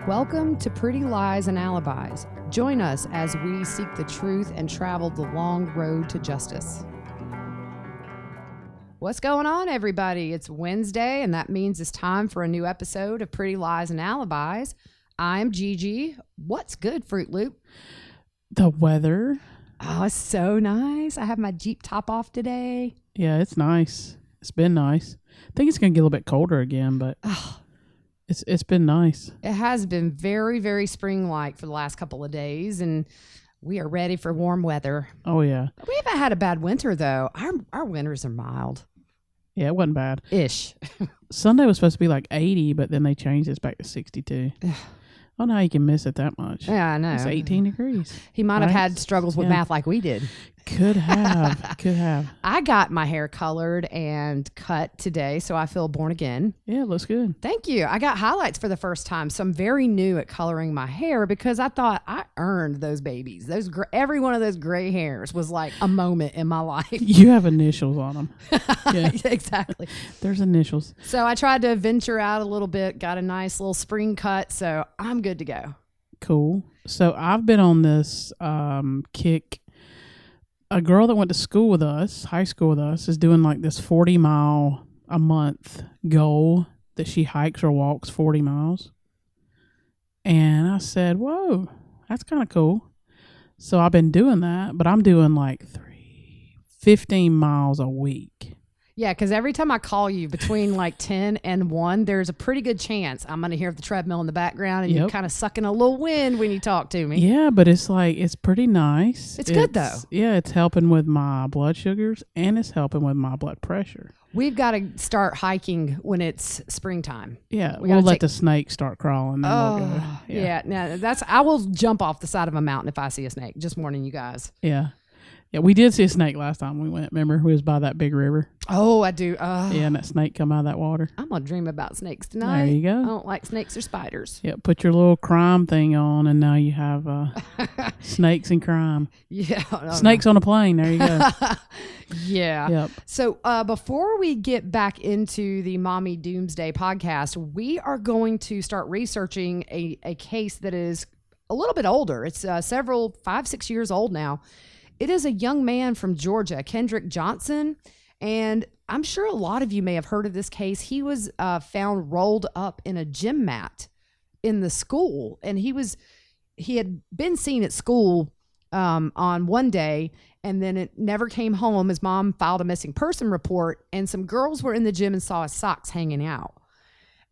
Welcome to Pretty Lies and Alibis. Join us as we seek the truth and travel the long road to justice. What's going on, everybody? It's Wednesday, and that means it's time for a new episode of Pretty Lies and Alibis. I'm Gigi. What's good, Fruit Loop? The weather. Oh, it's so nice. I have my Jeep top off today. Yeah, it's nice. It's been nice. I think it's going to get a little bit colder again, but it's been nice. It has been very, very spring-like for the last couple of days, and we are ready for warm weather. Oh, yeah. We haven't had a bad winter, though. Our winters are mild. Yeah, it wasn't bad. Ish. Sunday was supposed to be like 80, but then they changed it back to 62. I don't know how you can miss it that much. Yeah, I know. It's 18 degrees. He might have had struggles with math like we did. Could have. I got my hair colored and cut today, so I feel born again. Yeah, it looks good. Thank you. I got highlights for the first time, so I'm very new at coloring my hair because I thought I earned those babies. Every one of those gray hairs was like a moment in my life. You have initials on them. Yeah. Exactly. There's initials. So I tried to venture out a little bit, got a nice little spring cut, so I'm good to go. Cool. So I've been on this kick. A girl that went to school with us, high school with us, is doing like this 40-mile a month goal that she hikes or walks 40 miles. And I said, whoa, that's kind of cool. So I've been doing that, but I'm doing like 15 miles a week. Yeah, because every time I call you between like 10 and 1, there's a pretty good chance I'm going to hear the treadmill in the background and you're kind of sucking a little wind when you talk to me. Yeah, but it's pretty nice. It's good, though. Yeah, it's helping with my blood sugars and it's helping with my blood pressure. We've got to start hiking when it's springtime. Yeah, we'll let the snakes start crawling. Then we'll go. Yeah. No, I will jump off the side of a mountain if I see a snake. Just warning you guys. Yeah. Yeah, we did see a snake last time we went. Remember, we was by that big river. Oh, I do. Yeah, and that snake come out of that water. I'm going to dream about snakes tonight. There you go. I don't like snakes or spiders. Yeah, put your little crime thing on, and now you have snakes and crime. Yeah. Snakes on a plane. There you go. Yeah. Yep. So before we get back into the Mommy Doomsday podcast, we are going to start researching a case that is a little bit older. It's 5-6 years old now. It is a young man from Georgia, Kendrick Johnson, and I'm sure a lot of you may have heard of this case. He was found rolled up in a gym mat in the school, and he had been seen at school on one day, and then it never came home. His mom filed a missing person report, and some girls were in the gym and saw his socks hanging out.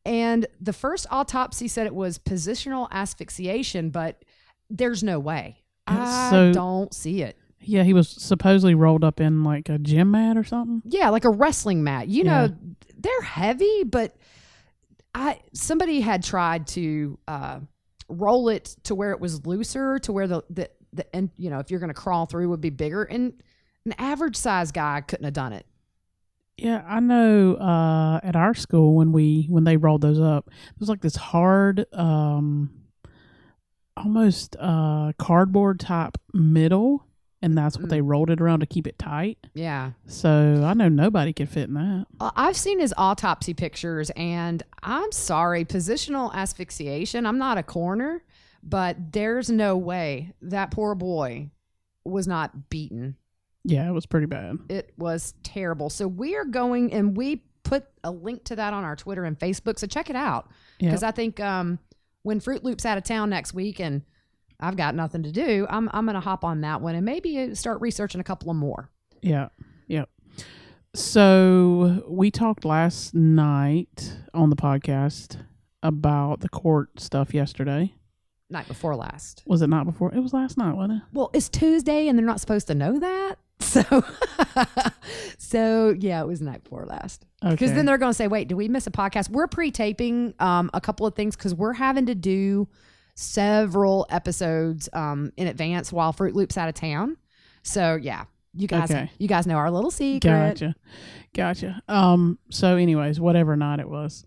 And the first autopsy said it was positional asphyxiation, but there's no way. I don't see it. Yeah, he was supposedly rolled up in like a gym mat or something. Yeah, like a wrestling mat. You know, they're heavy, but somebody had tried to roll it to where it was looser, to where the and if you're going to crawl through would be bigger, and an average size guy couldn't have done it. Yeah, I know. At our school when they rolled those up, it was like this hard, almost cardboard type middle. And that's what they rolled it around to keep it tight. Yeah. So I know nobody could fit in that. I've seen his autopsy pictures, and I'm sorry, positional asphyxiation. I'm not a coroner, but there's no way that poor boy was not beaten. Yeah, it was pretty bad. It was terrible. So we are going, and we put a link to that on our Twitter and Facebook. So check it out. Because I think when Fruit Loop's out of town next week and I've got nothing to do, I'm going to hop on that one and maybe start researching a couple of more. Yeah. So we talked last night on the podcast about the court stuff yesterday. Night before last. Was it not before? It was last night, wasn't it? Well, it's Tuesday and they're not supposed to know that. So yeah, it was the night before last. Because then they're going to say, wait, did we miss a podcast? We're pre-taping a couple of things because we're having to do several episodes in advance while Fruit Loop's out of town. So yeah, you guys know our little secret. Gotcha. So anyways, whatever night it was,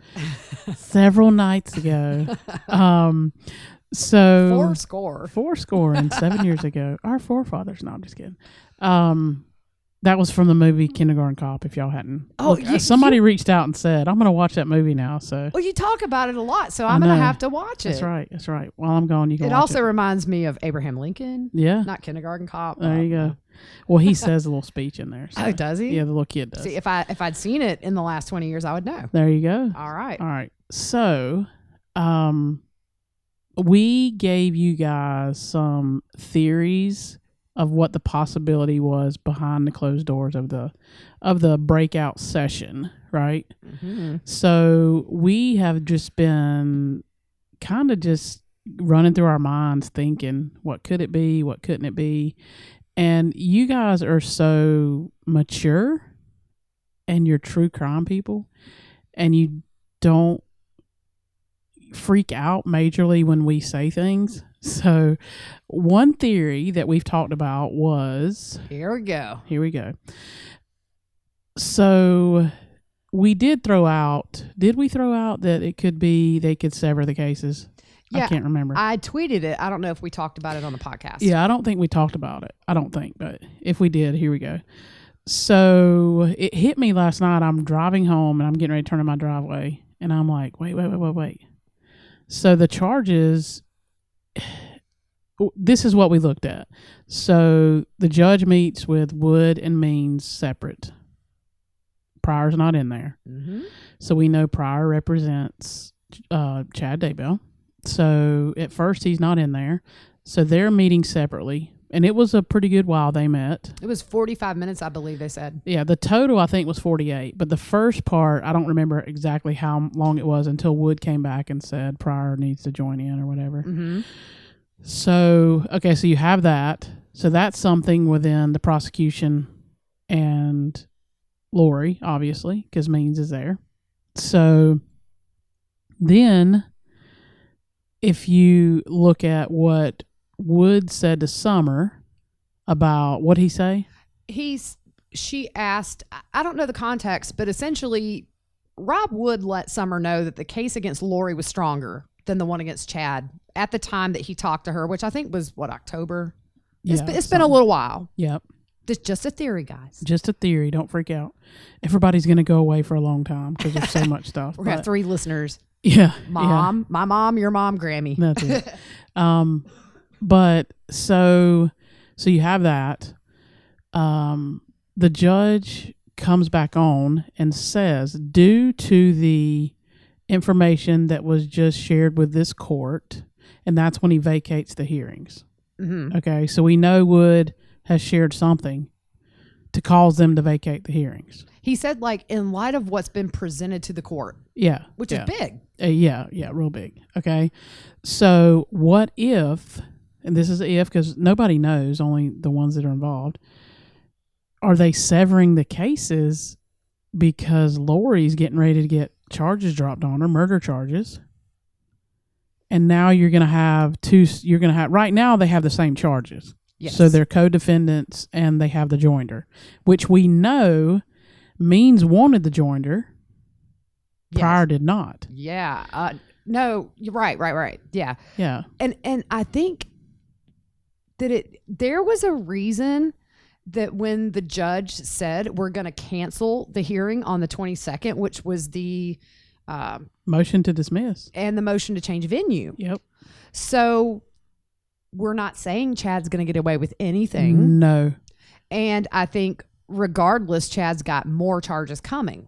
several nights ago. So 4 score and 7 years ago, our forefathers. No, I'm just kidding. That was from the movie Kindergarten Cop, if y'all hadn't. Oh, Look, somebody reached out and said, I'm going to watch that movie now. So Well, you talk about it a lot, so I'm going to have to watch it. That's right. That's right. While I'm gone, you can watch it. It also reminds me of Abraham Lincoln. Yeah. Not Kindergarten Cop. There you go. Well, he says a little speech in there. So. Oh, does he? Yeah, the little kid does. See, if I'd seen it in the last 20 years, I would know. There you go. All right. All right. So, we gave you guys some theories of what the possibility was behind the closed doors of the breakout session, right? Mm-hmm. So we have just been kind of just running through our minds thinking, what could it be? What couldn't it be? And you guys are so mature and you're true crime people and you don't freak out majorly when we say things. So one theory that we've talked about was... Here we go. So we did throw out... Did we throw out that it could be they could sever the cases? Yeah, I can't remember. I tweeted it. I don't know if we talked about it on the podcast. Yeah, I don't think we talked about it. I don't think. But if we did, here we go. So it hit me last night. I'm driving home and I'm getting ready to turn in my driveway. And I'm like, wait. So the charges... This is what we looked at. So the judge meets with Wood and Means separate. Pryor's not in there. Mm-hmm. So we know Pryor represents Chad Daybell. So at first he's not in there. So they're meeting separately. And it was a pretty good while they met. It was 45 minutes, I believe they said. Yeah, the total I think was 48. But the first part, I don't remember exactly how long it was until Wood came back and said Pryor needs to join in or whatever. Mm-hmm. So, okay, so you have that. So that's something within the prosecution and Lori, obviously, because Means is there. So then if you look at what Wood said to Summer about, what'd he say? She asked, I don't know the context, but essentially Rob Wood let Summer know that the case against Lori was stronger than the one against Chad at the time that he talked to her, which I think was, October? It's been a little while. Yep. It's just a theory, guys. Just a theory. Don't freak out. Everybody's going to go away for a long time because there's so much stuff. We're going to have 3 listeners. Yeah. Mom, my mom, your mom, Grammy. That's it. But so you have that. The judge comes back on and says, due to the information that was just shared with this court, and that's when he vacates the hearings. Mm-hmm. Okay, so we know Wood has shared something to cause them to vacate the hearings. He said, in light of what's been presented to the court. Yeah. Which is big. Yeah, real big. Okay, so what if, and this is if because nobody knows, only the ones that are involved, are they severing the cases because Lori's getting ready to get charges dropped on her, murder charges. And now you're going to have right now they have the same charges. Yes. So they're co-defendants and they have the joinder, which we know Means wanted the joinder. Yes. Pryor did not. Yeah. No, you're right. Yeah. Yeah. And I think that there was a reason that when the judge said we're going to cancel the hearing on the 22nd, which was the motion to dismiss and the motion to change venue. Yep. So we're not saying Chad's going to get away with anything. No. And I think regardless, Chad's got more charges coming.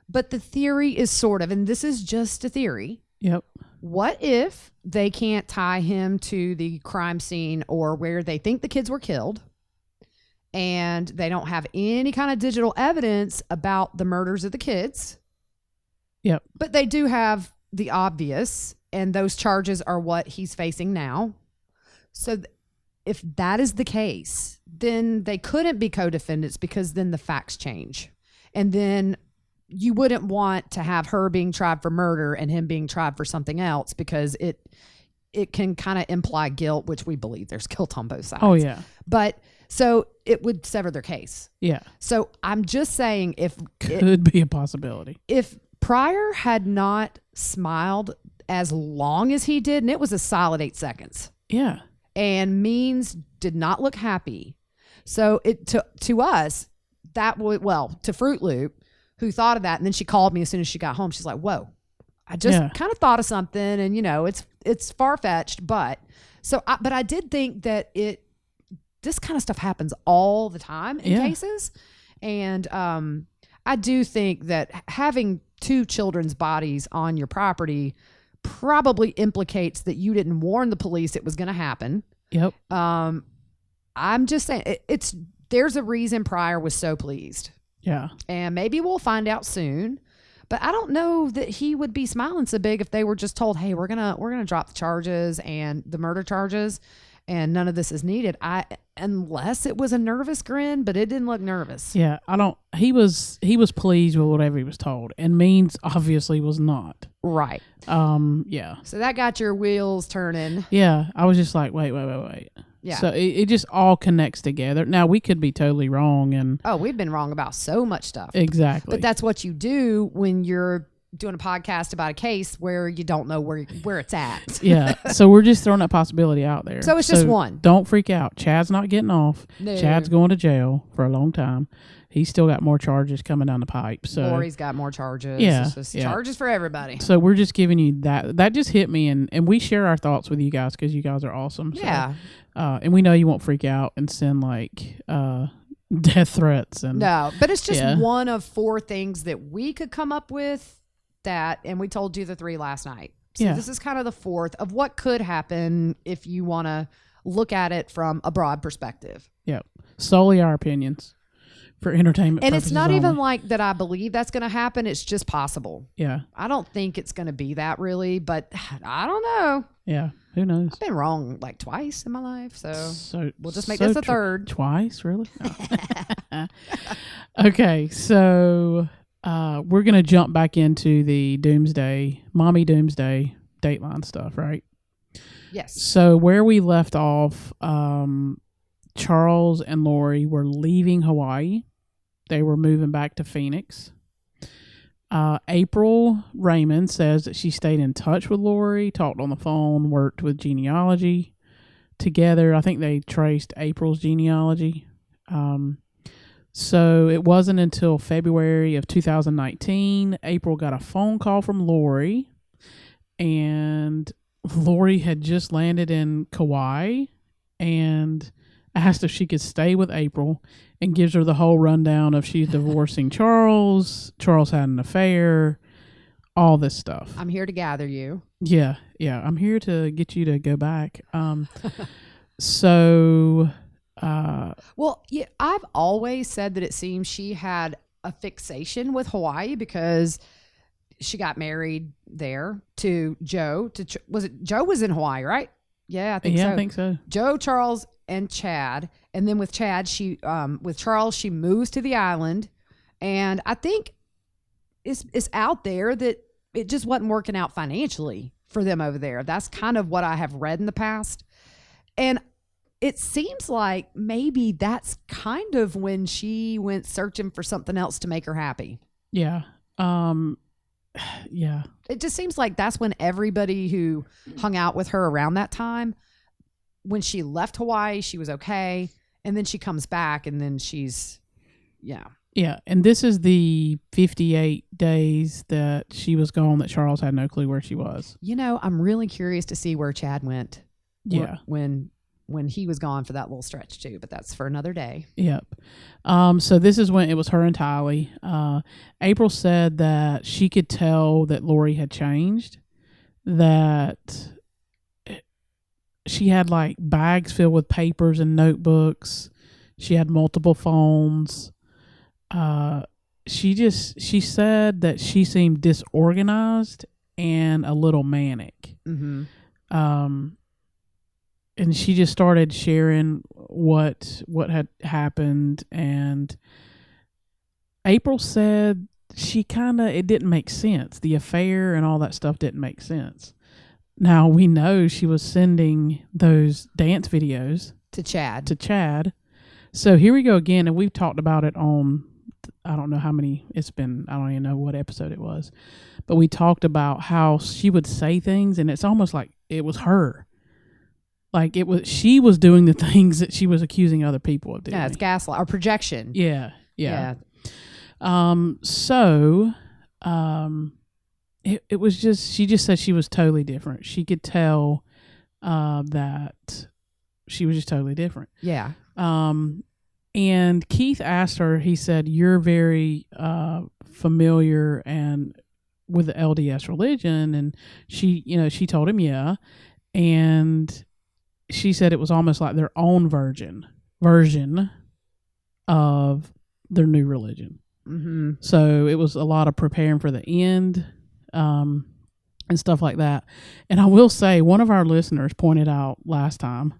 But the theory is sort of, and this is just a theory. Yep. What if they can't tie him to the crime scene or where they think the kids were killed? And they don't have any kind of digital evidence about the murders of the kids. Yep. But they do have the obvious, and those charges are what he's facing now. So if that is the case, then they couldn't be co-defendants because then the facts change. And then you wouldn't want to have her being tried for murder and him being tried for something else because it can kind of imply guilt, which we believe there's guilt on both sides. Oh, yeah. But so it would sever their case. Yeah. So I'm just saying could be a possibility. If Pryor had not smiled as long as he did, and it was a solid 8 seconds. Yeah. And Means did not look happy. So to us, that would, well, to Fruit Loop, who thought of that. And then she called me as soon as she got home. She's like, whoa, I just kind of thought of something, and it's far-fetched, but I did think that this kind of stuff happens all the time in cases. And I do think that having 2 children's bodies on your property probably implicates that you didn't warn the police it was going to happen. Yep. I'm just saying there's a reason Pryor was so pleased. Yeah. And maybe we'll find out soon. But I don't know that he would be smiling so big if they were just told, "Hey, we're gonna drop the charges and the murder charges, and none of this is needed." Unless it was a nervous grin, but it didn't look nervous. Yeah, I don't. He was pleased with whatever he was told, and Means obviously was not. Right. Yeah. So that got your wheels turning. Yeah, I was just like, wait. Yeah. So it just all connects together. Now, we could be totally wrong. We've been wrong about so much stuff. Exactly. But that's what you do when you're doing a podcast about a case where you don't know where it's at. Yeah. So we're just throwing that possibility out there. So it's just one. Don't freak out. Chad's not getting off. No. Chad's going to jail for a long time. He's still got more charges coming down the pipe. So Lori's got more charges. Yeah. It's just charges for everybody. So we're just giving you that. That just hit me, and we share our thoughts with you guys because you guys are awesome. Yeah. So, and we know you won't freak out and send death threats. No, but it's just one of 4 things that we could come up with and we told you the 3 last night. So this is kind of the 4th of what could happen if you want to look at it from a broad perspective. Yep. Solely our opinions for entertainment and purposes it's not only. even like that I believe that's going to happen. It's just possible. Yeah. I don't think it's going to be that really, but I don't know. Yeah. Who knows? I've been wrong like twice in my life. So we'll just make this a third. Twice? Really? No. Okay. So we're going to jump back into the Mommy Doomsday Dateline stuff, right? Yes. So where we left off, Charles and Lori were leaving Hawaii. They were moving back to Phoenix. April Raymond says that she stayed in touch with Lori, talked on the phone, worked with genealogy together. I think they traced April's genealogy. So it wasn't until February of 2019, April got a phone call from Lori, and Lori had just landed in Kauai and asked if she could stay with April, and gives her the whole rundown of she's divorcing Charles had an affair, all this stuff. I'm here to gather you. Yeah. I'm here to get you to go back. So... I've always said that it seems she had a fixation with Hawaii because she got married there to Joe. Joe was in Hawaii, right? Yeah, I think so. I think so. Joe, Charles, and Chad, and then with Charles, she moves to the island, and I think it's out there that it just wasn't working out financially for them over there. That's kind of what I have read in the past, and it seems like maybe that's kind of when she went searching for something else to make her happy. Yeah. Yeah. It just seems like that's when everybody who hung out with her around that time, when she left Hawaii, she was okay. And then she comes back and then she's, yeah. Yeah. And this is the 58 days that she was gone that Charles had no clue where she was. I'm really curious to see where Chad went. Yeah. When he was gone for that little stretch too, but that's for another day. Yep. So this is when it was her and Tylee. April said that she could tell that Lori had changed, that she had like bags filled with papers and notebooks. She had multiple phones. She said that she seemed disorganized and a little manic. Mm-hmm. And she just started sharing what had happened, and April said it didn't make sense. The affair and all that stuff didn't make sense. Now we know she was sending those dance videos to Chad. So here we go again, and we've talked about it on, I don't know how many it's been. I don't even know what episode it was, but we talked about how she would say things, and it's almost like it was her. Like she was doing the things that she was accusing other people of doing. Yeah, it's gaslight or projection. Yeah. Yeah. So, it was just, she just said she was totally different. She could tell, that she was just totally different. Yeah. And Keith asked her, he said, "You're very, familiar and with the LDS religion." And she told him, yeah. And she said it was almost like their own version of their new religion. Mm-hmm. So it was a lot of preparing for the end, and stuff like that. And I will say, one of our listeners pointed out last time,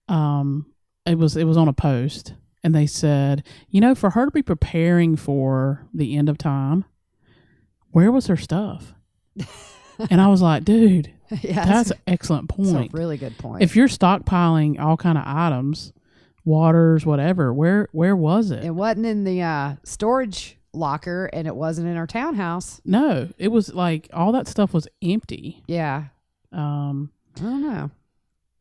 it was on a post, and they said, for her to be preparing for the end of time, where was her stuff? And I was like, dude, Yeah, that's an excellent point. That's a really good point. If you're stockpiling all kind of items, waters, whatever, where was it? It wasn't in the storage locker, and it wasn't in our townhouse. No, it was like all that stuff was empty. Yeah. I don't know.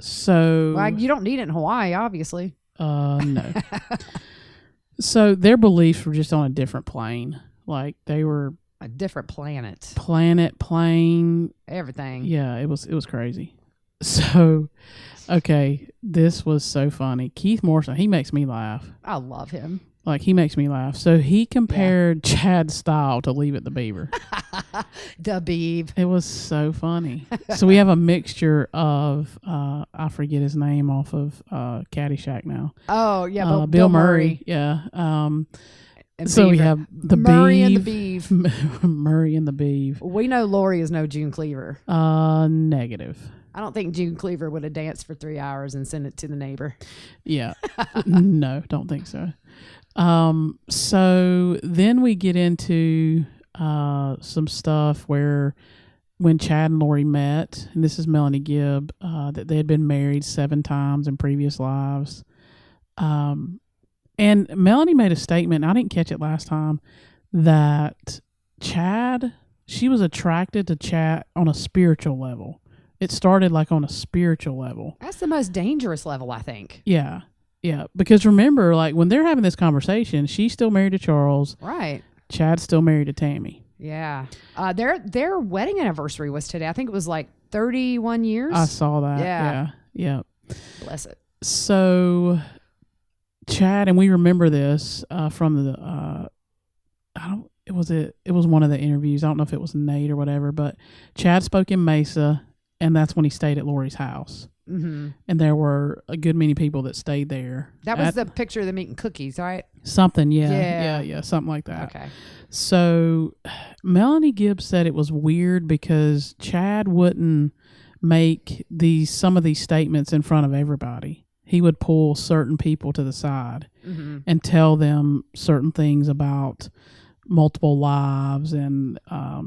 So, well, you don't need it in Hawaii, obviously. No. So their beliefs were just on a different plane. Like they were a different planet, plane, everything. Yeah, it was crazy. So, okay, this was so funny. Keith Morrison, he makes me laugh. I love him. Like, he makes me laugh. So he compared Chad's style to Leave It the Beaver. The Beav. It was so funny. So we have a mixture of, I forget his name off of Caddyshack now. Oh, yeah, Bill Murray. Yeah. So Beaver. we have the Murray and the Beav. Murray and the Beav. We know Lori is no June Cleaver. Negative. I don't think June Cleaver would have danced for 3 hours and sent it to the neighbor. Yeah. No, don't think so. So then we get into some stuff where when Chad and Lori met, and this is Melanie Gibb, that they had been married 7 times in previous lives. And Melanie made a statement, I didn't catch it last time, that she was attracted to Chad on a spiritual level. It started like on a spiritual level. That's the most dangerous level, I think. Yeah. Yeah. Because remember, like when they're having this conversation, she's still married to Charles. Right. Chad's still married to Tammy. Yeah. Their wedding anniversary was today. I think it was like 31 years. I saw that. Yeah. Yeah. Bless it. So Chad, and we remember this from the it was one of the interviews. I don't know if it was Nate or whatever, but Chad spoke in Mesa, and that's when he stayed at Lori's house. Mm-hmm. And there were a good many people that stayed there. That was the picture of them eating cookies, right? Something, yeah, something like that. Okay. So Melanie Gibbs said it was weird because Chad wouldn't make some of these statements in front of everybody. He would pull certain people to the side and tell them certain things about multiple lives and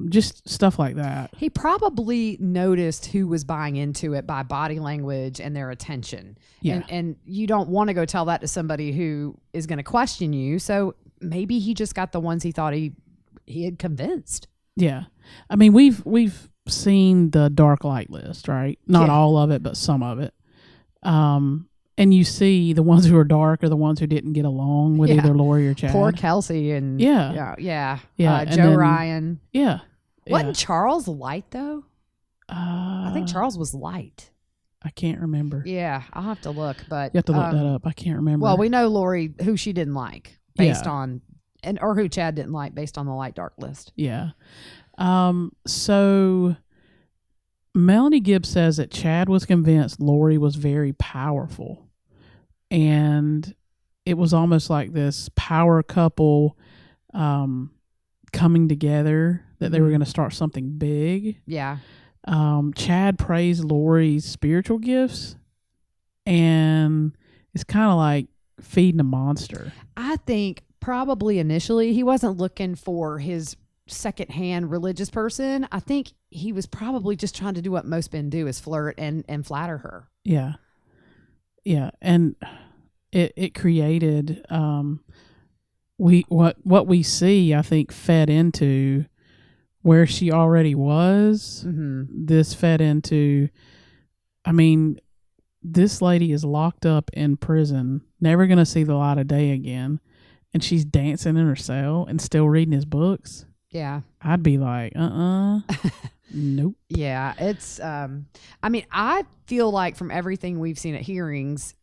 just stuff like that. He probably noticed who was buying into it by body language and their attention. Yeah. And you don't want to go tell that to somebody who is going to question you. So maybe he just got the ones he thought he had convinced. Yeah. I mean, we've seen the dark light list, right? Not all of it, but some of it. And you see the ones who are dark are the ones who didn't get along with either Lori or Chad. Poor Kelsey and Yeah. Joe Ryan. Yeah. Wasn't Charles light though? I think Charles was light. I can't remember. Yeah, I'll have to look, but You have to look that up. I can't remember. Well, we know Lori who she didn't like based on or who Chad didn't like based on the light dark list. Yeah. So Melanie Gibbs says that Chad was convinced Lori was very powerful, and it was almost like this power couple coming together, that they were going to start something big. Yeah. Chad praised Lori's spiritual gifts, and it's kind of like feeding a monster. I think probably initially he wasn't looking for his secondhand religious person. I think he was probably just trying to do what most men do, is flirt and flatter her. Yeah. Yeah. And it created what we see, I think, fed into where she already was. This fed into, I mean, this lady is locked up in prison, never going to see the light of day again. and she's dancing in her cell and still reading his books, Yeah. I'd be like, nope. Yeah. It's, I mean, I feel like from everything we've seen at hearings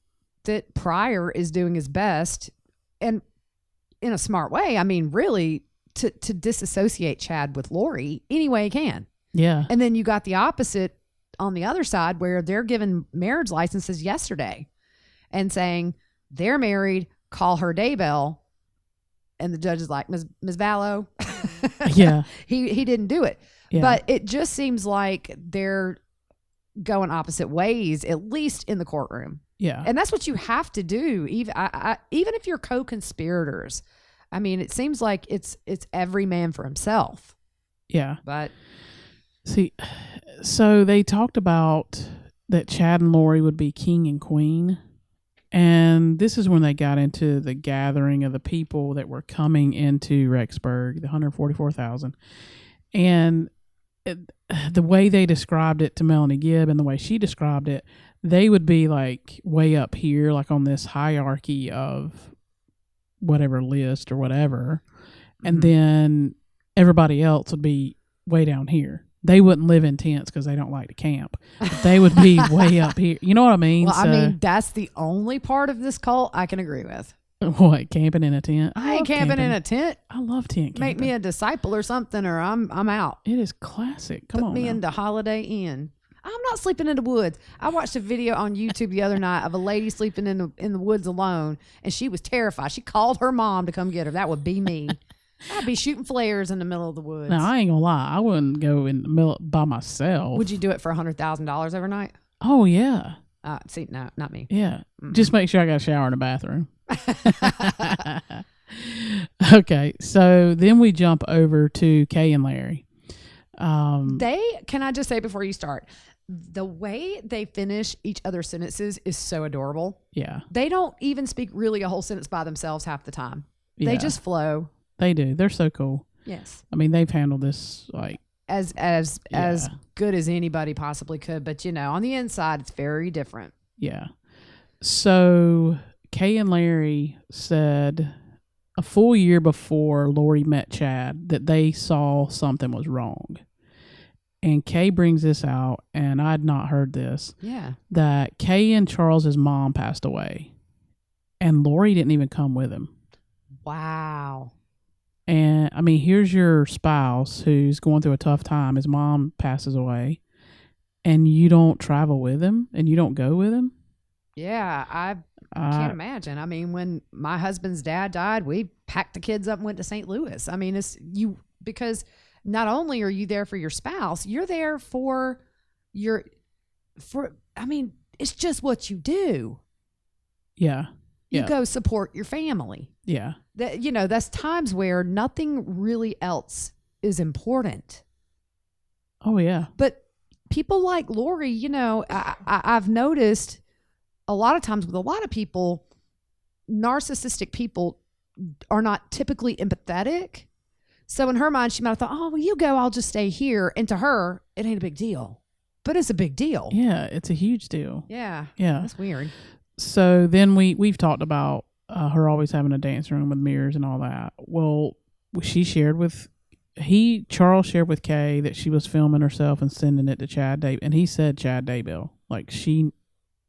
that Pryor is doing his best and in a smart way. I mean, really to disassociate Chad with Lori any way he can. Yeah. And then you got the opposite on the other side where they're giving marriage licenses yesterday and saying they're married, call her Daybell. And the judge is like, Ms. Vallow. Yeah. He didn't do it. Yeah. But it just seems like they're going opposite ways, at least in the courtroom. Yeah. And that's what you have to do. Even if you're co-conspirators. I mean, it seems like it's every man for himself. Yeah. But see, so they talked about that Chad and Lori would be king and queen. And this is when they got into the gathering of the people that were coming into Rexburg, the 144,000. And the way they described it to Melanie Gibb and the way she described it, they would be like way up here, like on this hierarchy of whatever list or whatever. And then everybody else would be way down here. They wouldn't live in tents because they don't like to camp. But they would be way up here. You know what I mean? Well, I mean, that's the only part of this cult I can agree with. What, camping in a tent? I ain't camping in a tent. I love tent camping. Make me a disciple or something, or I'm out. It is classic. Come Put on me now. into Holiday Inn. I'm not sleeping in the woods. I watched a video on YouTube the other night of a lady sleeping in the woods alone, and she was terrified. She called her mom to come get her. That would be me. I'd be shooting flares in the middle of the woods. Now, I ain't gonna lie. I wouldn't go in the middle by myself. Would you do it for $100,000 overnight? Oh, yeah. See, no, not me. Yeah. Just make sure I got a shower in the bathroom. Okay. So then we jump over to Kay and Larry. Can I just say before you start, the way they finish each other's sentences is so adorable. Yeah. They don't even speak really a whole sentence by themselves half the time. Yeah. They just flow. They do. They're so cool. Yes. I mean, they've handled this like as good as anybody possibly could, but on the inside it's very different. Yeah. So Kay and Larry said a full year before Lori met Chad that they saw something was wrong. And Kay brings this out, and I'd not heard this. Yeah. That Kay and Charles's mom passed away, and Lori didn't even come with him. Wow. And I mean, here's your spouse who's going through a tough time. His mom passes away, and you don't travel with him, and you don't go with him. Yeah, I can't imagine. I mean, when my husband's dad died, we packed the kids up and went to St. Louis. I mean, because not only are you there for your spouse, you're there for I mean, it's just what you do. Yeah. You go support your family. Yeah. That's times where nothing really else is important. Oh, yeah. But people like Lori, I've noticed a lot of times with a lot of people, narcissistic people are not typically empathetic. So in her mind, she might have thought, oh, well, you go, I'll just stay here. And to her, it ain't a big deal. But it's a big deal. Yeah, it's a huge deal. Yeah. Yeah. That's weird. So then we've talked about her always having a dance room with mirrors and all that. Well, Charles shared with Kay that she was filming herself and sending it to Chad Day, and he said Chad Daybell. Like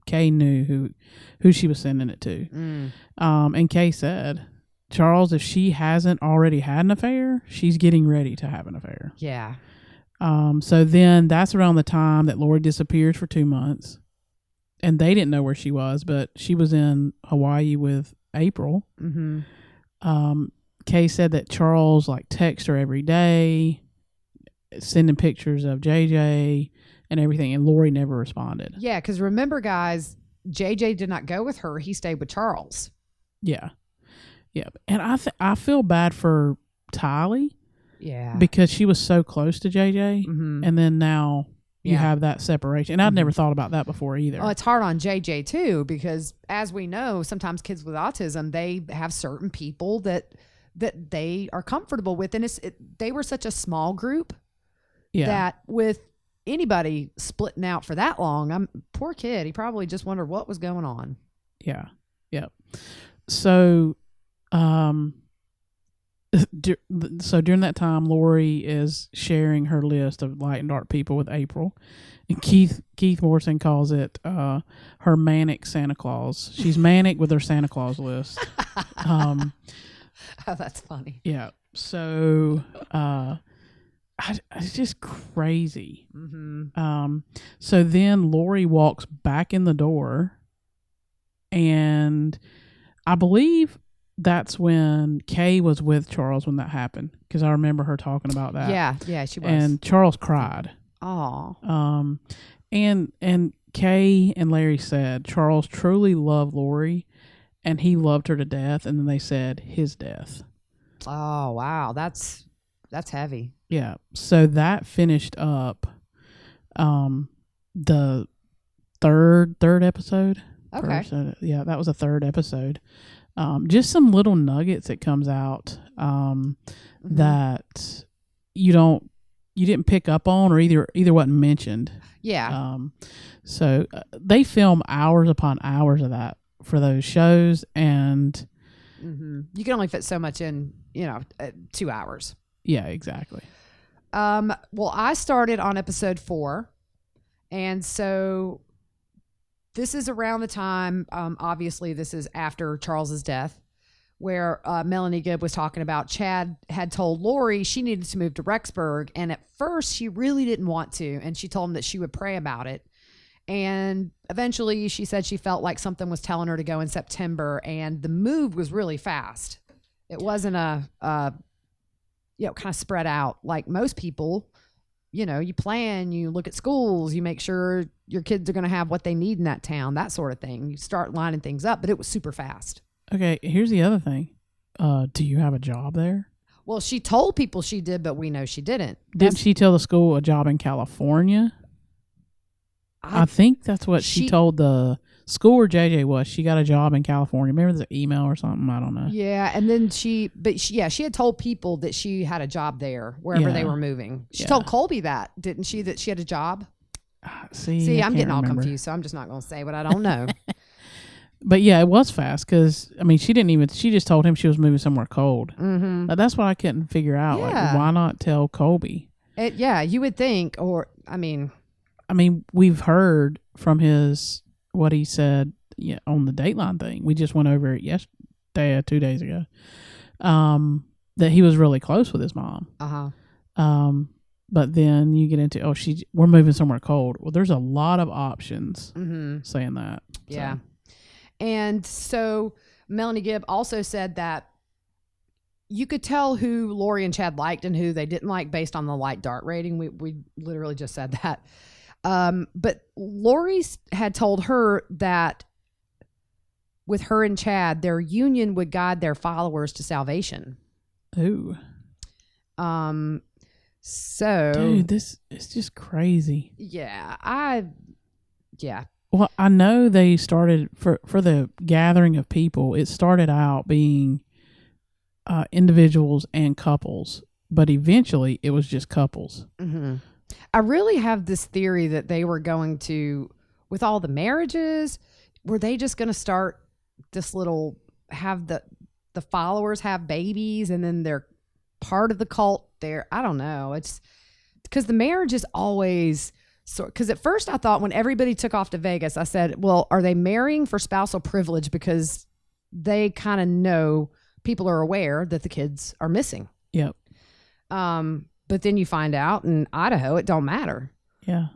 Kay knew who she was sending it to. And Kay said, Charles, if she hasn't already had an affair, she's getting ready to have an affair. Yeah. So then that's around the time that Lori disappears for 2 months. And they didn't know where she was, but she was in Hawaii with April. Mm-hmm. Kay said that Charles texts her every day, sending pictures of JJ and everything, and Lori never responded. Yeah, because remember, guys, JJ did not go with her. He stayed with Charles. Yeah. Yeah. And I feel bad for Tylee. Yeah. Because she was so close to JJ, and then now you have that separation. And I'd never thought about that before either. Oh, it's hard on JJ too, because as we know, sometimes kids with autism, they have certain people that they are comfortable with. And they were such a small group that with anybody splitting out for that long, poor kid, he probably just wondered what was going on. Yeah. Yeah. So So during that time, Lori is sharing her list of light and dark people with April, and Keith Morrison calls it her manic Santa Claus. She's manic with her Santa Claus list. Oh, that's funny. Yeah. So it's just crazy. Mm-hmm. So then Lori walks back in the door, and I believe that's when Kay was with Charles when that happened, because I remember her talking about that. Yeah, she was. And Charles cried. Oh. And Kay and Larry said Charles truly loved Lori, and he loved her to death. And then they said his death. Oh, wow, that's heavy. Yeah. So that finished up, the third episode. Okay. Yeah, that was the third episode. Just some little nuggets that comes out that you didn't pick up on, or either wasn't mentioned. Yeah. So they film hours upon hours of that for those shows, and you can only fit so much in, 2 hours. yeah, exactly. Well, I started on episode 4, and so this is around the time, obviously this is after Charles's death, where Melanie Gibb was talking about Chad had told Lori she needed to move to Rexburg, and at first she really didn't want to, and she told him that she would pray about it. And eventually she said she felt like something was telling her to go in September, and the move was really fast. It wasn't a kind of spread out like most people. You plan, you look at schools, you make sure your kids are going to have what they need in that town, that sort of thing. You start lining things up, but it was super fast. Okay, here's the other thing. Do you have a job there? Well, she told people she did, but we know she didn't. Didn't she tell the school a job in California? I think that's what she told the school where JJ was. She got a job in California. Remember the email or something? I don't know. Yeah, and then she had told people that she had a job there wherever they were moving. She told Colby that, didn't she, that she had a job? See, I'm getting all confused, so I'm just not going to say what I don't know. But yeah, it was fast because, she just told him she was moving somewhere cold. Mm-hmm. But that's what I couldn't figure out. Yeah. Like, why not tell Colby? You would think, we've heard from what he said on the Dateline thing. We just went over it yesterday, 2 days ago, that he was really close with his mom. But then you get into, we're moving somewhere cold. Well, there's a lot of options saying that. Yeah. And so Melanie Gibb also said that you could tell who Lori and Chad liked and who they didn't like based on the light dark rating. We literally just said that. But Lori had told her that with her and Chad, their union would guide their followers to salvation. Ooh. So, dude, this is just crazy. Yeah. Well, I know they started for the gathering of people. It started out being individuals and couples, but eventually it was just couples. Mm-hmm. I really have this theory that they were going to, with all the marriages, were they just going to start this have the followers have babies and then they're part of the cult there. I don't know. It's because the marriage is always because at first I thought when everybody took off to Vegas, I said, well, are they marrying for spousal privilege because they kind of know people are aware that the kids are missing? Yep. But then you find out in Idaho, it don't matter. Yeah.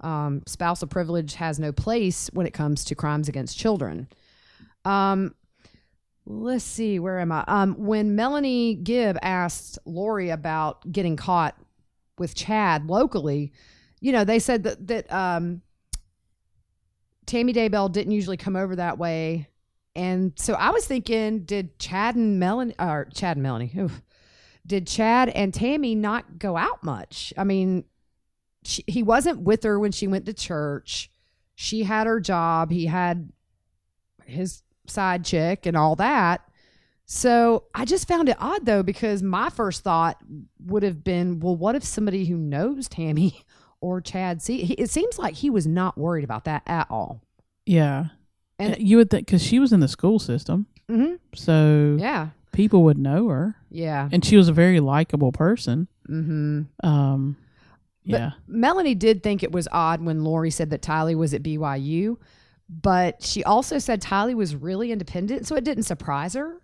Spousal privilege has no place when it comes to crimes against children. Let's see, where am I? When Melanie Gibb asked Lori about getting caught with Chad locally, they said that Tammy Daybell didn't usually come over that way. And so I was thinking, did Chad and Melanie, did Chad and Tammy not go out much? He wasn't with her when she went to church. She had her job. He had his side chick and all that. So I just found it odd, though, because my first thought would have been, well, what if somebody who knows Tammy or Chad it seems like he was not worried about that at all. Yeah. And you would think, because she was in the school system. Mm-hmm. So yeah. people would know her. Yeah. And she was a very likable person. Mm-hmm. Yeah. But Melanie did think it was odd when Lori said that Tylee was at BYU, but she also said Tylee was really independent, so it didn't surprise her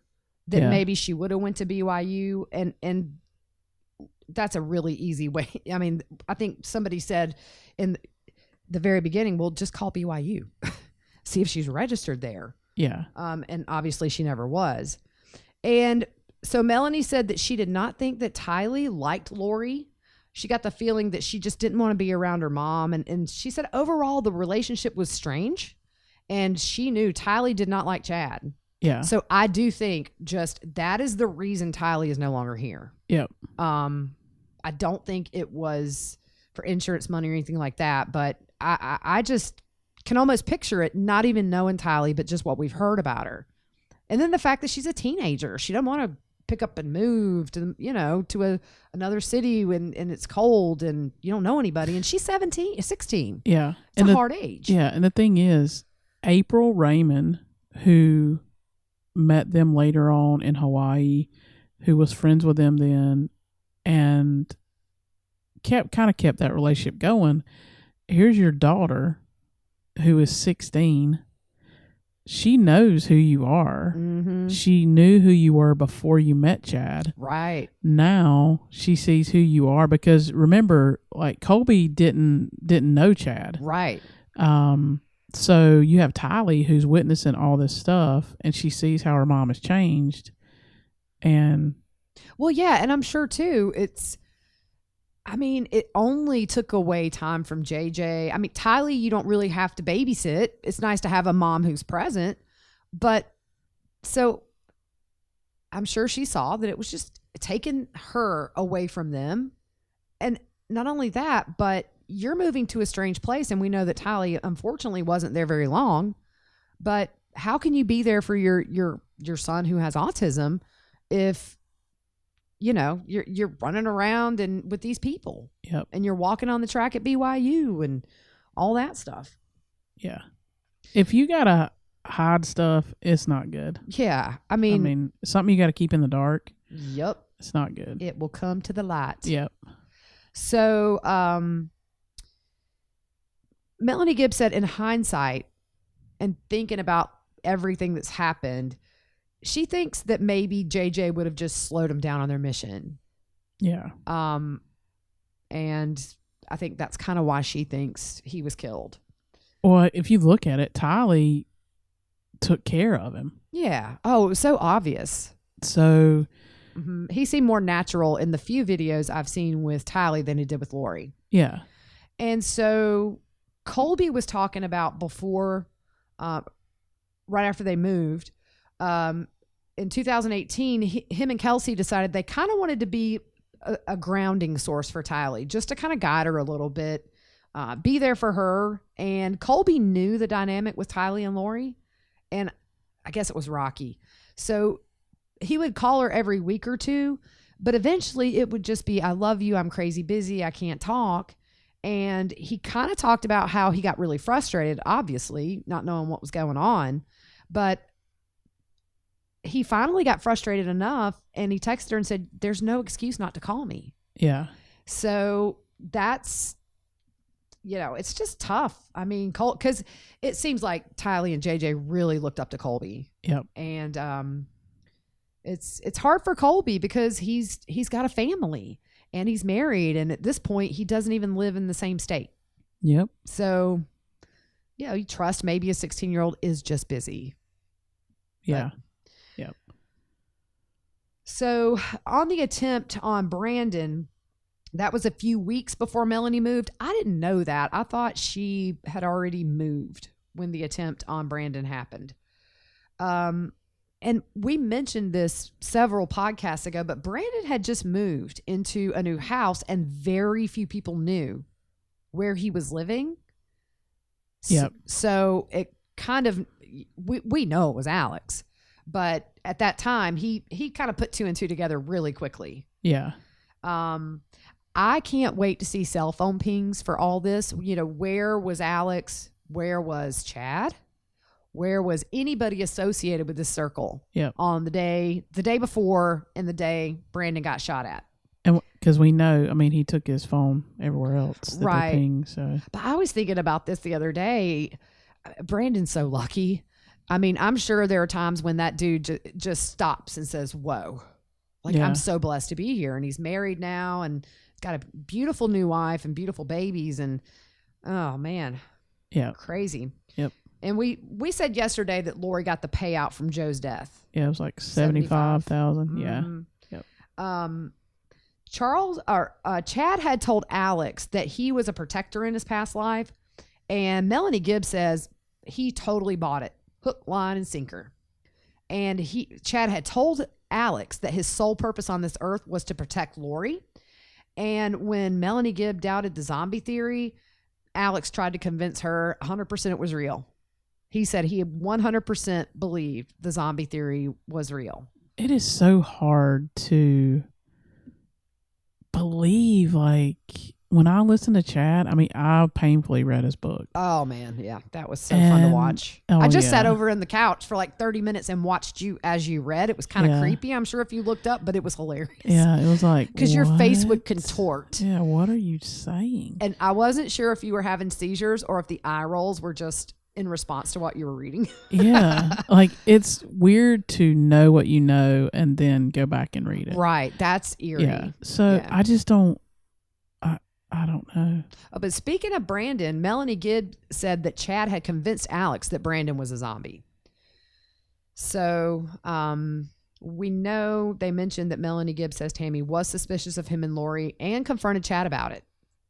that maybe she would have went to BYU, and that's a really easy way. I mean, I think somebody said in the very beginning, well, just call BYU, see if she's registered there. Yeah. And obviously she never was. And so Melanie said that she did not think that Tylee liked Lori. She got the feeling that she just didn't want to be around her mom. And she said overall the relationship was strange. And she knew Tylee did not like Chad. Yeah. So I do think just that is the reason Tylee is no longer here. Yep. I don't think it was for insurance money or anything like that, but I just can almost picture it, not even knowing Tylee, but just what we've heard about her. And then the fact that she's a teenager. She doesn't want to pick up and move to, to another city and it's cold and you don't know anybody. And she's 16. Yeah. It's a hard age. Yeah. And the thing is, April Raymond, who met them later on in Hawaii, who was friends with them then, and kept that relationship going. Here's your daughter, who is 16. She knows who you are. Mm-hmm. She knew who you were before you met Chad. Right. Now she sees who you are, because remember, like, Colby didn't know Chad. Right. So you have Tylee, who's witnessing all this stuff, and she sees how her mom has changed. And well, yeah, and I'm sure too, it only took away time from JJ. I mean, Tylee, you don't really have to babysit. It's nice to have a mom who's present. But so I'm sure she saw that it was just taking her away from them. And not only that, but you're moving to a strange place. And we know that Tylee, unfortunately, wasn't there very long. But how can you be there for your son who has autism if you're running around and with these people? Yep. And you're walking on the track at BYU and all that stuff. Yeah. If you gotta hide stuff, it's not good. Yeah. I mean something you gotta keep in the dark. Yep. It's not good. It will come to the light. Yep. So Melanie Gibbs said, in hindsight and thinking about everything that's happened, she thinks that maybe JJ would have just slowed them down on their mission. Yeah. And I think that's kind of why she thinks he was killed. Well, if you look at it, Tylee took care of him. Yeah. Oh, it was so obvious. So he seemed more natural in the few videos I've seen with Tylee than he did with Lori. Yeah. And so Colby was talking about before, right after they moved, in 2018, him and Kelsey decided they kind of wanted to be a grounding source for Tylee, just to kind of guide her a little bit, be there for her. And Colby knew the dynamic with Tylee and Lori, and I guess it was rocky. So he would call her every week or two, but eventually it would just be, I love you, I'm crazy busy, I can't talk. And he kind of talked about how he got really frustrated, obviously, not knowing what was going on. But he finally got frustrated enough, and he texted her and said, there's no excuse not to call me. Yeah. So that's, it's just tough. I mean, because it seems like Tylee and JJ really looked up to Colby. Yep. And it's hard for Colby because he's got a family and he's married, and at this point he doesn't even live in the same state. Yep. So you trust maybe a 16-year-old is just busy. Yeah. Yep. So on the attempt on Brandon, that was a few weeks before Melanie moved. I didn't know that. I thought she had already moved when the attempt on Brandon happened. And we mentioned this several podcasts ago, but Brandon had just moved into a new house and very few people knew where he was living. Yep. So it kind of, we know it was Alex, but at that time he kind of put two and two together really quickly. Yeah. I can't wait to see cell phone pings for all this. Where was Alex? Where was Chad? Where was anybody associated with this circle Yep. on the day before and the day Brandon got shot at? And because we know, I mean, he took his phone everywhere else. That Right. they pinged, so. But I was thinking about this the other day. Brandon's so lucky. I mean, I'm sure there are times when that dude just stops and says, whoa, like, Yeah. I'm so blessed to be here. And he's married now and he's got a beautiful new wife and beautiful babies. And oh, man. Yeah. Crazy. Yep. And we said yesterday that Lori got the payout from Joe's death. Yeah, it was like 75,000. Yeah. Mhm. Yep. Chad had told Alex that he was a protector in his past life, and Melanie Gibbs says he totally bought it, hook, line, and sinker. And Chad had told Alex that his sole purpose on this earth was to protect Lori. And when Melanie Gibb doubted the zombie theory, Alex tried to convince her 100% it was real. He said he 100% believed the zombie theory was real. It is so hard to believe, like, when I listen to Chad, I mean, I painfully read his book. Oh, man. Yeah, that was so fun to watch. I just sat over in the couch for like 30 minutes and watched you as you read. It was kind of creepy, I'm sure, if you looked up, but it was hilarious. Yeah, it was like, because your face would contort. Yeah, what are you saying? And I wasn't sure if you were having seizures or if the eye rolls were just in response to what you were reading. Yeah, like, it's weird to know what you know and then go back and read it. Right, that's eerie. Yeah, so I just don't, I don't know. But speaking of Brandon, Melanie Gibb said that Chad had convinced Alex that Brandon was a zombie. So we know they mentioned that Melanie Gibb says Tammy was suspicious of him and Lori and confronted Chad about it.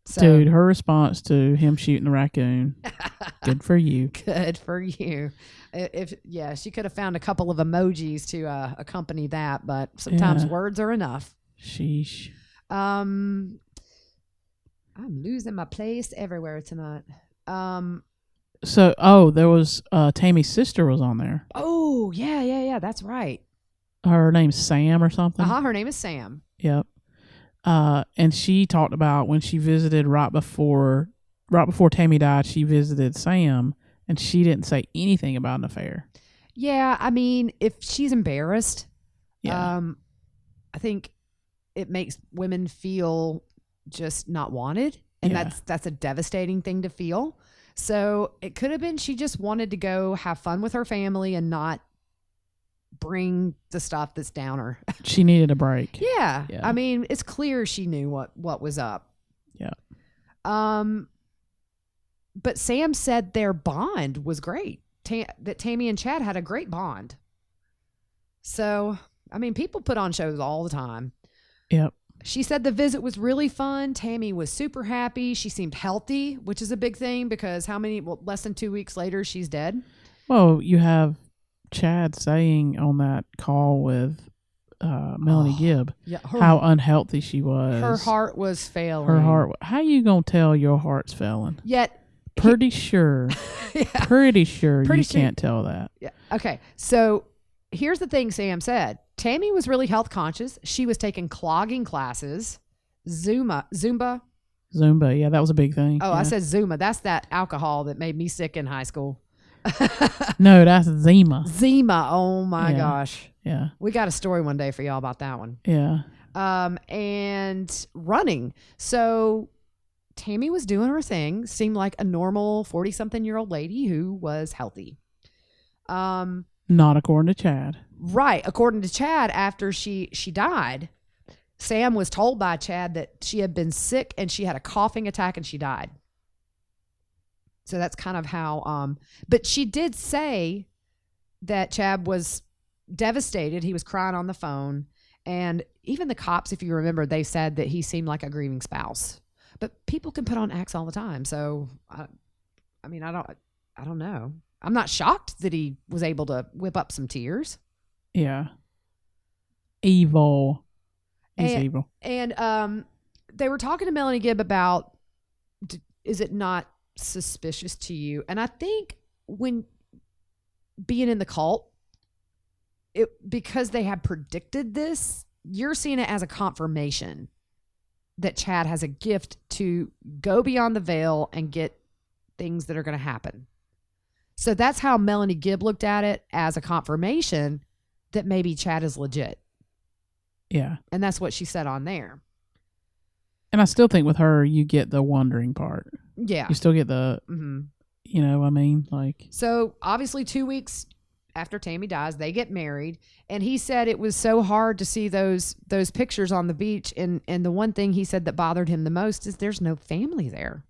So, dude, her response to him shooting the raccoon, good for you. Good for you. She could have found a couple of emojis to accompany that, but sometimes words are enough. Sheesh. I'm losing my place everywhere tonight. So, there was Tammy's sister was on there. Oh, yeah. That's right. Her name's Sam or something. Her name is Sam. Yep. And she talked about when she visited right before Tammy died, she visited Sam, and she didn't say anything about an affair. Yeah, I mean, if she's embarrassed, yeah. I think it makes women feel just not wanted, and that's a devastating thing to feel. So it could have been she just wanted to go have fun with her family and not bring the stuff that's down her. She needed a break. Yeah. I mean, it's clear she knew what was up. Yeah. But Sam said their bond was great. That Tammy and Chad had a great bond. So, I mean, people put on shows all the time. Yep. She said the visit was really fun. Tammy was super happy. She seemed healthy, which is a big thing because less than 2 weeks later, she's dead. Well, you have Chad saying on that call with Melanie Gibb how unhealthy she was. Her heart was failing. How you going to tell your heart's failing? Yet. Pretty sure you can't tell that. Yeah. Okay. So here's the thing Sam said. Tammy was really health conscious. She was taking clogging classes, Zumba. Yeah, that was a big thing. Oh, yeah. I said Zuma. That's that alcohol that made me sick in high school. No, that's Zima. Oh my gosh. Yeah. We got a story one day for y'all about that one. Yeah. And running. So Tammy was doing her thing, seemed like a normal 40-something-year-old lady who was healthy. Not according to Chad. Right. According to Chad, after she died, Sam was told by Chad that she had been sick and she had a coughing attack and she died. So that's kind of how, but she did say that Chad was devastated. He was crying on the phone. And even the cops, if you remember, they said that he seemed like a grieving spouse. But people can put on acts all the time. So, I don't know. I'm not shocked that he was able to whip up some tears. Yeah. Evil. He's evil. And they were talking to Melanie Gibb about, is it not suspicious to you? And I think when being in the cult, because they had predicted this, you're seeing it as a confirmation that Chad has a gift to go beyond the veil and get things that are going to happen. So that's how Melanie Gibb looked at it, as a confirmation that maybe Chad is legit. Yeah. And that's what she said on there. And I still think with her, you get the wondering part. Yeah. You still get the, you know what I mean? Like. So obviously 2 weeks after Tammy dies, they get married. And he said it was so hard to see those pictures on the beach. And the one thing he said that bothered him the most is there's no family there.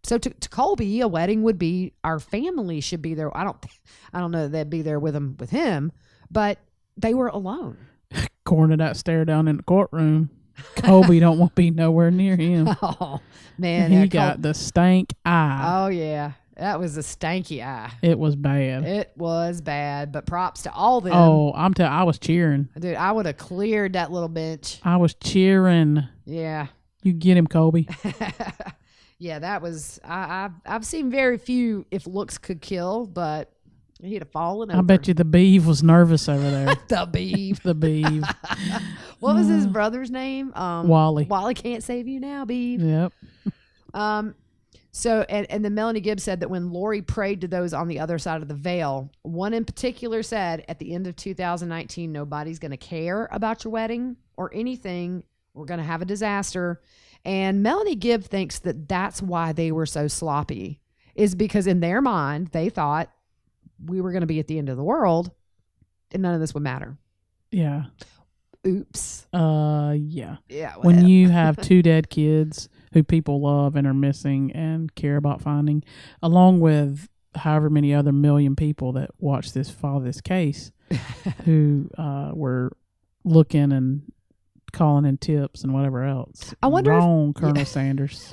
So to Colby, a wedding would be, our family should be there. I don't know that they'd be there with him, but they were alone. According to that stare down in the courtroom, Colby don't want to be nowhere near him. Oh, man. He got the stank eye. Oh, yeah. That was a stanky eye. It was bad. It was bad, but props to all them. Oh, I was cheering. Dude, I would have cleared that little bench. I was cheering. Yeah. You get him, Colby. Yeah, that was, I've seen very few if looks could kill, but he'd have fallen over. I bet you the beeve was nervous over there. The beeve. The beeve. What was his brother's name? Wally. Wally can't save you now, beeve. Yep. So, and then Melanie Gibbs said that when Lori prayed to those on the other side of the veil, one in particular said, at the end of 2019, nobody's going to care about your wedding or anything. We're going to have a disaster. And Melanie Gibb thinks that that's why they were so sloppy, is because in their mind, they thought we were going to be at the end of the world and none of this would matter. Yeah. Oops. Yeah. Yeah. Well. When you have two dead kids who people love and are missing and care about finding, along with however many other million people that watch this, follow this case, who were looking and calling in tips and whatever else. I wonder wrong, Colonel Sanders.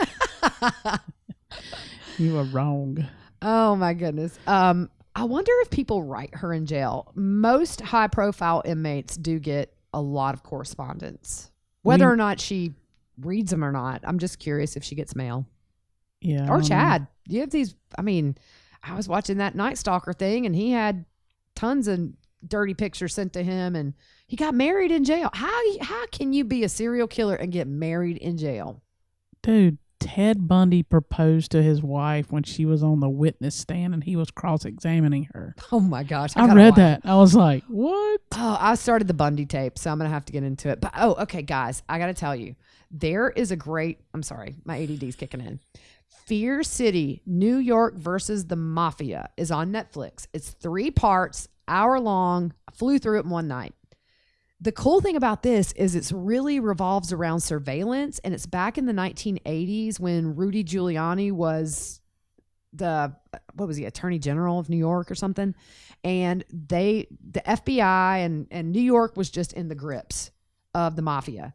You are wrong. Oh my goodness. I wonder if people write her in jail. Most high profile inmates do get a lot of correspondence, whether or not she reads them or not. I'm just curious if she gets mail. Yeah. Or Chad. You have these, I mean, I was watching that Night Stalker thing and he had tons of dirty pictures sent to him and he got married in jail. How can you be a serial killer and get married in jail? Dude, Ted Bundy proposed to his wife when she was on the witness stand and he was cross-examining her. Oh my gosh. I read that. I was like, what? Oh, I started the Bundy tape, so I'm going to have to get into it. But, okay, guys, I got to tell you, there is a great, I'm sorry, my ADD's kicking in. Fear City, New York versus the Mafia is on Netflix. It's 3 parts, hour long. I flew through it in one night. The cool thing about this is it's really revolves around surveillance, and it's back in the 1980s when Rudy Giuliani was Attorney General of New York or something. And the FBI and New York was just in the grips of the mafia.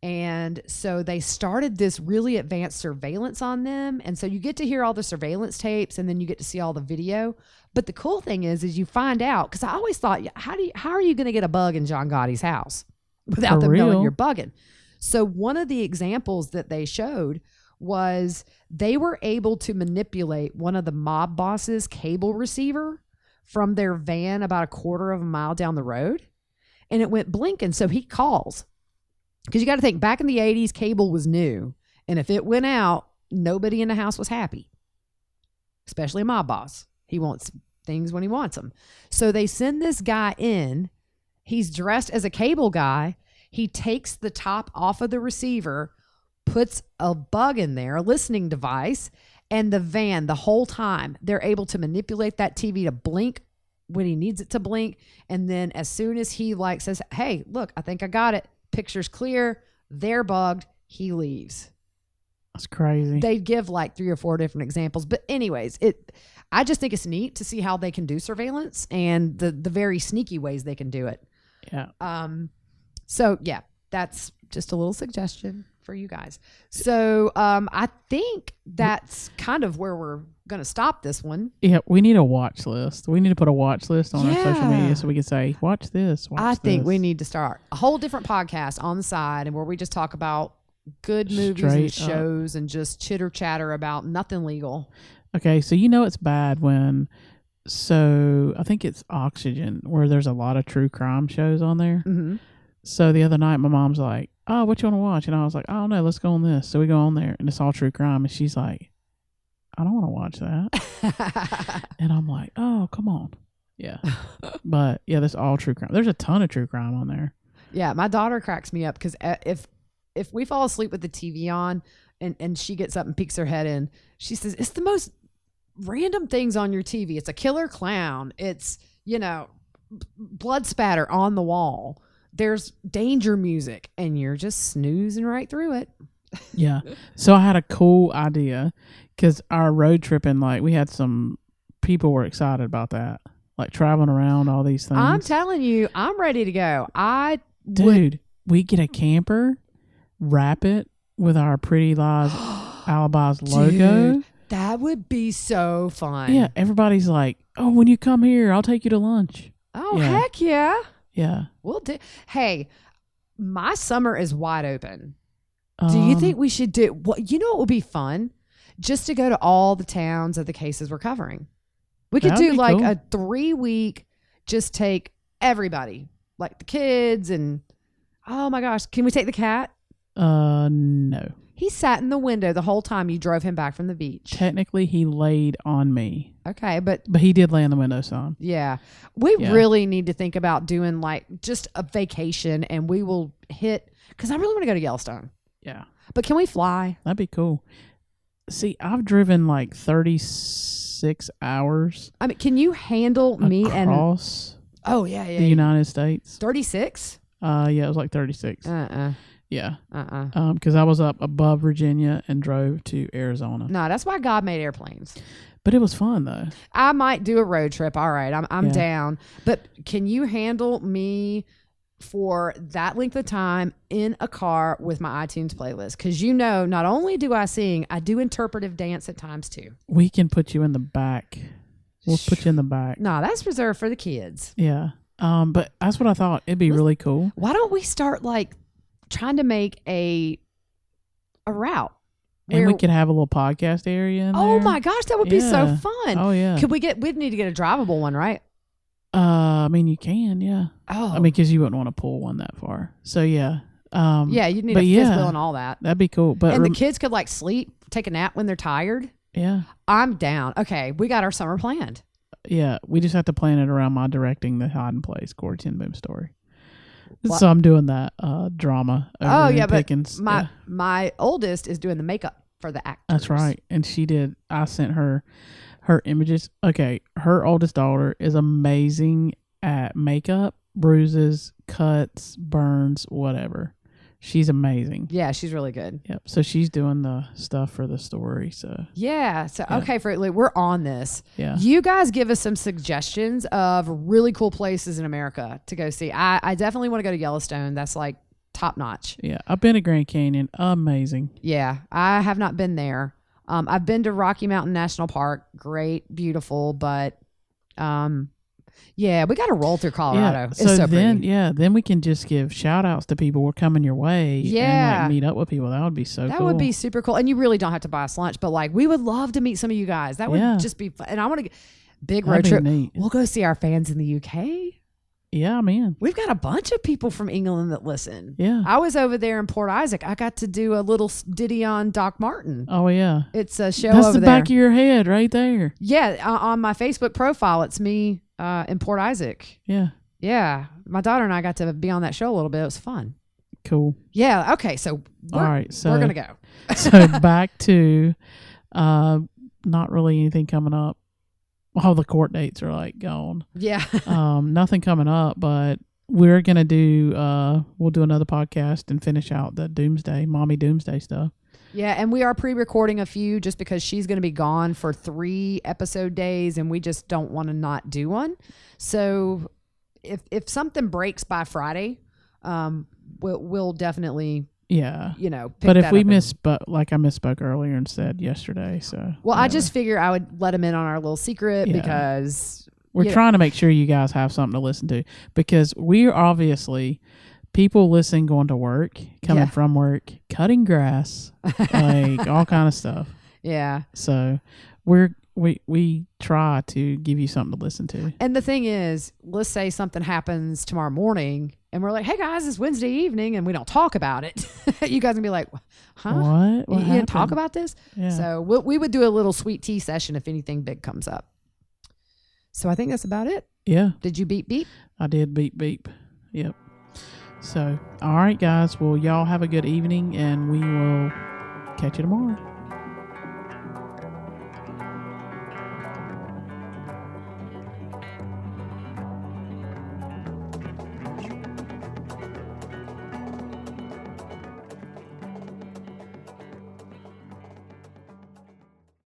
And so they started this really advanced surveillance on them. And so you get to hear all the surveillance tapes and then you get to see all the video. But the cool thing is you find out, because I always thought, how are you going to get a bug in John Gotti's house without them knowing you're bugging? So one of the examples that they showed was they were able to manipulate one of the mob bosses' cable receiver from their van about a quarter of a mile down the road. And it went blinking. So he calls. Because you got to think, back in the 80s, cable was new. And if it went out, nobody in the house was happy. Especially a mob boss. He wants things when he wants them. So they send this guy in. He's dressed as a cable guy. He takes the top off of the receiver, puts a bug in there, a listening device, and the van, the whole time, they're able to manipulate that TV to blink when he needs it to blink. And then as soon as he says, hey, look, I think I got it. Picture's clear. They're bugged. He leaves. That's crazy. They give 3 or 4 different examples. But anyways, I just think it's neat to see how they can do surveillance and the very sneaky ways they can do it. Yeah. So yeah, that's just a little suggestion for you guys. So I think that's kind of where we're going to stop this one. Yeah, we need a watch list. We need to put a watch list on our social media so we can say, watch this, I think we need to start a whole different podcast on the side and where we just talk about good movies and shows and just chitter chatter about nothing legal. Okay, so it's bad when, I think it's Oxygen where there's a lot of true crime shows on there. Mm-hmm. So the other night my mom's like, oh, what you want to watch? And I was like, I don't know, let's go on this. So we go on there and it's all true crime. And she's like, I don't want to watch that. And I'm like, oh, come on. Yeah. But yeah, that's all true crime. There's a ton of true crime on there. Yeah, my daughter cracks me up because if we fall asleep with the TV on and she gets up and peeks her head in, she says, it's the most random things on your TV. It's a killer clown. It's, blood spatter on the wall. There's danger music, and you're just snoozing right through it. Yeah. So I had a cool idea because our road tripping, like we had some people were excited about that, like traveling around all these things. I'm telling you, I'm ready to go. Dude, we get a camper, wrap it with our Pretty Lies Alibis logo. Dude, that would be so fun. Yeah. Everybody's like, oh, when you come here, I'll take you to lunch. Oh, yeah. Heck yeah. Yeah. We'll do. Hey, my summer is wide open. Do you think we should do what? You know what would be fun? Just to go to all the towns of the cases we're covering. We could do like a 3-week, just take everybody, like the kids and, oh my gosh, can we take the cat? No. He sat in the window the whole time you drove him back from the beach. Technically, he laid on me. Okay, but he did lay in the window some. Yeah. We really need to think about doing like just a vacation, and we will hit, because I really want to go to Yellowstone. Yeah. But can we fly? That'd be cool. See, I've driven like 36 hours. I mean, can you handle me and across the United States? 36? Yeah, it was like 36. Yeah. Because I was up above Virginia and drove to Arizona. No, that's why God made airplanes. But it was fun though. I might do a road trip. All right, I'm down. But can you handle me for that length of time in a car with my iTunes playlist? Because not only do I sing, I do interpretive dance at times too. We can put you in the back. We'll put you in the back. No, that's reserved for the kids. Yeah. But that's what I thought. It'd be really cool. Why don't we start like trying to make a route? And we could have a little podcast area in there. Oh my gosh, that would be so fun. Oh yeah. We'd need to get a drivable one, right? I mean, you can, yeah. Oh. I mean, because you wouldn't want to pull one that far. So yeah. You'd need a fifth wheel and all that. That'd be cool. But the kids could like sleep, take a nap when they're tired. Yeah. I'm down. Okay, we got our summer planned. Yeah, we just have to plan it around my directing the hiding place, Corey Ten Boom story. What? So I'm doing that drama. Over Pickens. But my oldest is doing the makeup for the actors. That's right, and she did. I sent her images. Okay, her oldest daughter is amazing at makeup, bruises, cuts, burns, whatever. She's amazing. Yeah, she's really good. Yep. So she's doing the stuff for the story. So okay, we're on this. Yeah. You guys give us some suggestions of really cool places in America to go see. I definitely want to go to Yellowstone. That's like top notch. Yeah, I've been to Grand Canyon. Amazing. Yeah, I have not been there. I've been to Rocky Mountain National Park. Great, beautiful, but we got to roll through Colorado. Yeah, it's so pretty. Then we can just give shout outs to people. We're coming your way. Yeah. And like meet up with people. That would be so cool. That would be super cool. And you really don't have to buy us lunch, but like we would love to meet some of you guys. That would just be fun. And I want to big road trip. Neat. We'll go see our fans in the UK. Yeah, I'm in. We've got a bunch of people from England that listen. Yeah. I was over there in Port Isaac. I got to do a little ditty on Doc Martin. Oh, yeah. It's a show That's over the there. back of your head right there. Yeah. On my Facebook profile, it's me in Port Isaac. Yeah. Yeah. My daughter and I got to be on that show a little bit. It was fun. Cool. Yeah. Okay. So all right. So we're going to go. So back to not really anything coming up. All the court dates are like gone. Yeah. Nothing coming up, but we're going to do, we'll do another podcast and finish out the Doomsday, Mommy Doomsday stuff. Yeah. And we are pre-recording a few just because she's going to be gone for 3 episode days and we just don't want to not do one. So if something breaks by Friday, we'll definitely, pick but if we misspoke, like I misspoke earlier and said yesterday, so. Well, I just figure I would let them in on our little secret because we're trying to make sure you guys have something to listen to because we're obviously people listening going to work, coming from work, cutting grass, like all kind of stuff. Yeah. So we try to give you something to listen to. And the thing is, let's say something happens tomorrow morning and we're like, hey guys, it's Wednesday evening, and we don't talk about it, you guys can be like, huh? What You didn't talk happened? about this? Yeah. So we would do a little sweet tea session if anything big comes up. So I think that's about it. Yeah. Did you beep beep? I did beep beep. Yep. So, all right, guys. Well, y'all have a good evening, and we will catch you tomorrow.